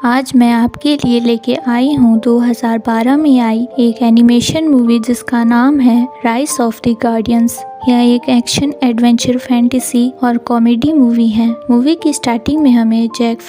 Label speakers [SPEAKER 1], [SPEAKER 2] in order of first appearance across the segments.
[SPEAKER 1] आज मैं आपके लिए लेके आई हूँ 2012 में आई एक एनिमेशन मूवी जिसका नाम है राइज ऑफ द गार्डियंस। यह एक एक्शन एडवेंचर फैंटेसी और कॉमेडी मूवी है। मूवी की स्टार्टिंग में हमें जैक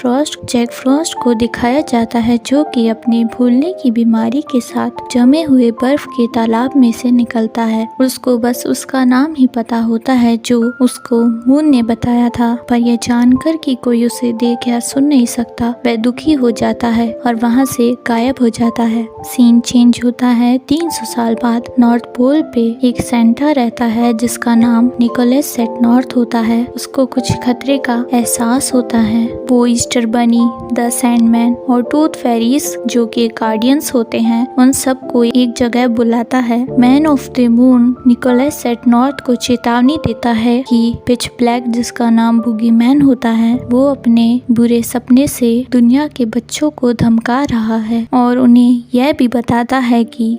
[SPEAKER 1] फ्रॉस्ट को दिखाया जाता है जो कि अपने भूलने की बीमारी के साथ जमे हुए बर्फ के तालाब में से निकलता है। उसको बस उसका नाम ही पता होता है जो उसको मून ने बताया था, पर यह जानकर कि कोई उसे देख या सुन नहीं सकता वह दुखी हो जाता है और वहाँ से गायब हो जाता है। सीन चेंज होता है 300 साल बाद। नॉर्थ पोल पे एक सेंटा रहता है जिसका नाम निकोलस सेट नॉर्थ होता है। उसको कुछ खतरे का एहसास होता है। वो ईस्टर बनी, द सैंडमैन और टूथ फेरीज जो कि गार्डियंस होते हैं उन सबको एक जगह बुलाता है। Man of the moon Nicholas Saint North को चेतावनी देता है कि पिच ब्लैक जिसका नाम बुगी मैन होता है वो अपने बुरे सपने से दुनिया के बच्चों को धमका रहा है और उन्हें यह भी बताता है कि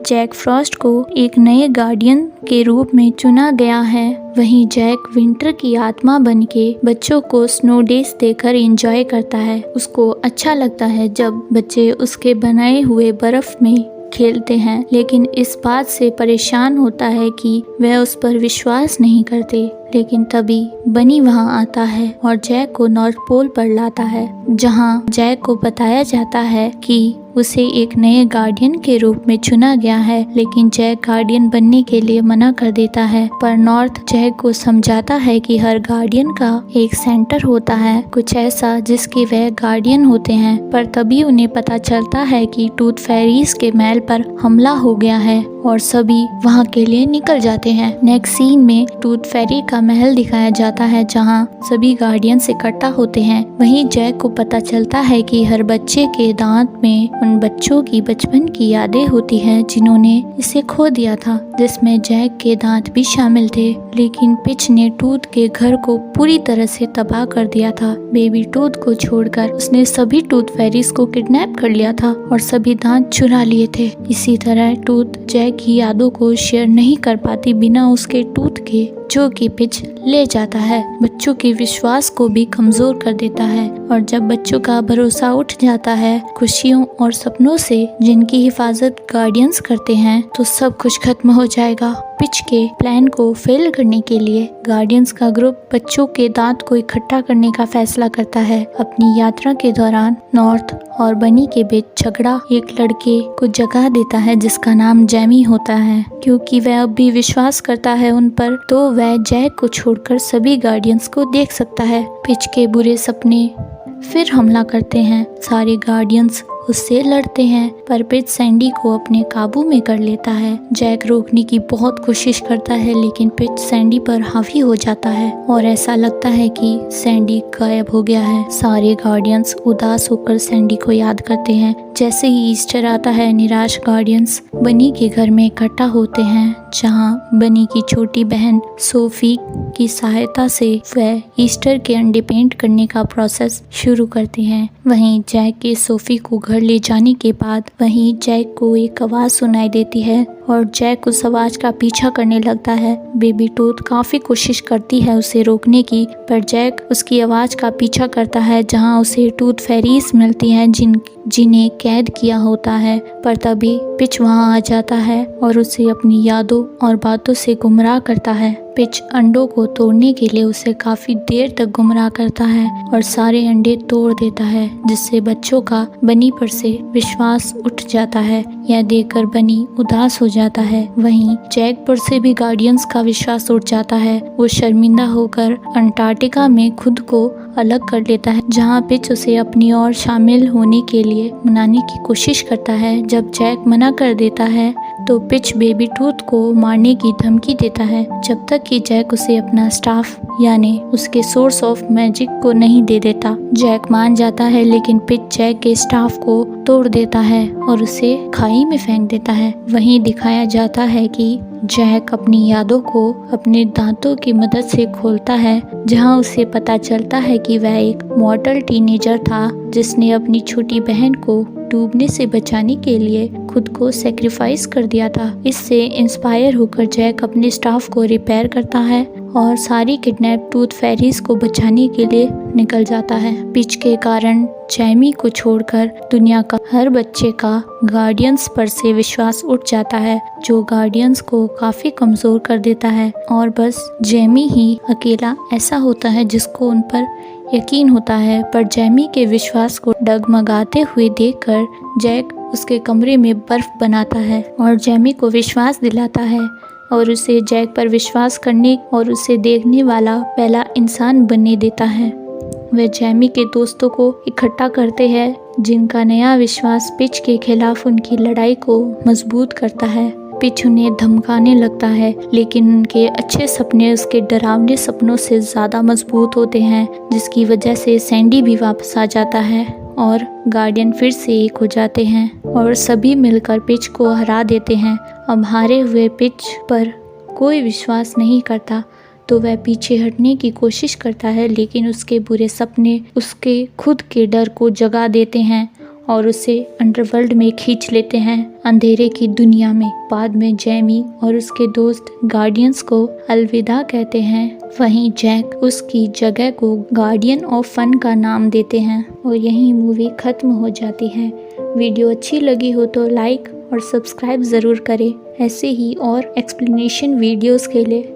[SPEAKER 1] जैक फ्रॉस्ट को एक नए गार्डियन के रूप में चुना गया है। वहीं जैक विंटर की आत्मा बनके बच्चों को स्नो डेज देकर एंजॉय करता है। उसको अच्छा लगता है जब बच्चे उसके बनाए हुए बर्फ में खेलते हैं, लेकिन इस बात से परेशान होता है कि वह उस पर विश्वास नहीं करते। लेकिन तभी बनी वहां आता है और जैक को नॉर्थ पोल पर लाता है, जहां जैक को बताया जाता है कि उसे एक नए गार्डियन के रूप में चुना गया है, लेकिन जैक गार्डियन बनने के लिए मना कर देता है। पर नॉर्थ जैक को समझाता है कि हर गार्डियन का एक सेंटर होता है, कुछ ऐसा जिसके वह गार्डियन होते हैं। पर तभी उन्हें पता चलता है कि टूथ फेरीज के महल पर हमला हो गया है और सभी वहां के लिए निकल जाते हैं। नेक्स्ट सीन में टूथ फेरी का महल दिखाया जाता है जहां सभी गार्डियंस इकट्ठा होते हैं। वहीं जैक को पता चलता है कि हर बच्चे के दांत में उन बच्चों की बचपन की यादें होती हैं जिन्होंने इसे खो दिया था, जिसमें जैक के दांत भी शामिल थे। लेकिन पिच ने टूथ के घर को पूरी तरह से तबाह कर दिया था। बेबी टूथ को छोड़कर उसने सभी टूथ फेरीज को किडनैप कर लिया था और सभी दांत चुरा लिए थे। इसी तरह टूथ जैक की यादों को शेयर नहीं कर पाती बिना उसके टूथ के, जो कि पिच ले जाता है। बच्चों के विश्वास को भी कमजोर कर देता है और जब बच्चों का भरोसा उठ जाता है खुशियों और सपनों से जिनकी हिफाजत गार्डियंस करते हैं, तो सब कुछ खत्म हो जाएगा। पिच के प्लान को फेल करने के लिए गार्डियंस का ग्रुप बच्चों के दांत को इकट्ठा करने का फैसला करता है। अपनी यात्रा के दौरान नॉर्थ और बनी के बीच झगड़ा एक लड़के को जगह देता है जिसका नाम जैमी होता है। क्योंकि वह अब भी विश्वास करता है उन पर, तो वह जैक को छोड़कर सभी गार्डियंस को देख सकता है। पिच के बुरे सपने फिर हमला करते हैं। सारे गार्डियंस उससे लड़ते हैं, पर पिच सैंडी को अपने काबू में कर लेता है। जैक रोकने की बहुत कोशिश करता है, लेकिन पिच सैंडी पर हावी हो जाता है और ऐसा लगता है कि सैंडी गायब हो गया है। सारे गार्डियंस उदास होकर सैंडी को याद करते हैं। जैसे ही ईस्टर आता है, निराश गार्डियंस बनी के घर में इकट्ठा होते हैं, जहां बनी की छोटी बहन सोफी की सहायता से वह ईस्टर के अंडे पेंट करने का प्रोसेस शुरू करते हैं। वहीं जैक के सोफी को घर ले जाने के बाद वहीं जैक को एक आवाज सुनाई देती है और जैक उस आवाज का पीछा करने लगता है। बेबी टूथ काफी कोशिश करती है उसे रोकने की, पर जैक उसकी आवाज का पीछा करता है जहां उसे टूथ फेरीज मिलती हैं जिन्हें कैद किया होता है। पर तभी पिच वहां आ जाता है और उसे अपनी यादों और बातों से गुमराह करता है। पिच अंडों को तोड़ने के लिए उसे काफी देर तक गुमराह करता है और सारे अंडे तोड़ देता है, जिससे बच्चों का बनी पर से विश्वास उठ जाता है। यह देखकर बनी उदास हो जाता है। वहीं जैक पर से भी गार्डियंस का विश्वास उठ जाता है। वो शर्मिंदा होकर अंटार्कटिका में खुद को अलग कर लेता है, जहां पिच उसे अपनी ओर शामिल होने के लिए मनाने की कोशिश करता है। जब जैक मना कर देता है तो पिच बेबी टूथ को मारने की धमकी देता है, जब तक कि जैक उसे अपना स्टाफ यानी उसके सोर्स ऑफ मैजिक को नहीं दे देता। जैक मान जाता है, लेकिन पिच जैक के स्टाफ को तोड़ देता है और उसे खाई में फेंक देता है। वहीं दिखाया जाता है कि जैक अपनी यादों को अपने दांतों की मदद से खोलता है, जहां उसे पता चलता है कि वह एक मॉडल टीनेजर था जिसने अपनी छोटी बहन को डूबने से बचाने के लिए खुद को सेक्रीफाइस कर दिया था। इससे इंस्पायर होकर जैक अपने स्टाफ को रिपेयर करता है और सारी किडनैप टूथ फेरीज को बचाने के लिए निकल जाता है। पिच के कारण जैमी को छोड़कर दुनिया का हर बच्चे का गार्डियंस पर से विश्वास उठ जाता है, जो गार्डियंस को काफी कमजोर कर देता है और बस जैमी ही अकेला ऐसा होता है जिसको उन पर यकीन होता है। पर जैमी के विश्वास को डगमगाते हुए देखकर जैक उसके कमरे में बर्फ बनाता है और जैमी को विश्वास दिलाता है और उसे जैक पर विश्वास करने और उसे देखने वाला पहला इंसान बनने देता है। वे जैमी के दोस्तों को इकट्ठा करते हैं, जिनका नया विश्वास पिच के खिलाफ उनकी लड़ाई को मजबूत करता है। पिच उन्हें धमकाने लगता है, लेकिन उनके अच्छे सपने उसके डरावने सपनों से ज़्यादा मजबूत होते हैं, जिसकी वजह से सैंडी भी वापस आ जाता है और गार्डियन फिर से एक हो जाते हैं और सभी मिलकर पिच को हरा देते हैं। अब हारे हुए पिच पर कोई विश्वास नहीं करता, तो वह पीछे हटने की कोशिश करता है, लेकिन उसके बुरे सपने उसके खुद के डर को जगा देते हैं और उसे अंडरवर्ल्ड में खींच लेते हैं, अंधेरे की दुनिया में। बाद में जैमी और उसके दोस्त गार्डियंस को अलविदा कहते हैं। वहीं जैक उसकी जगह को गार्डियन ऑफ फन का नाम देते हैं और यहीं मूवी खत्म हो जाती है। वीडियो अच्छी लगी हो तो लाइक और सब्सक्राइब ज़रूर करें। ऐसे ही और एक्सप्लेनेशन वीडियोस के लिए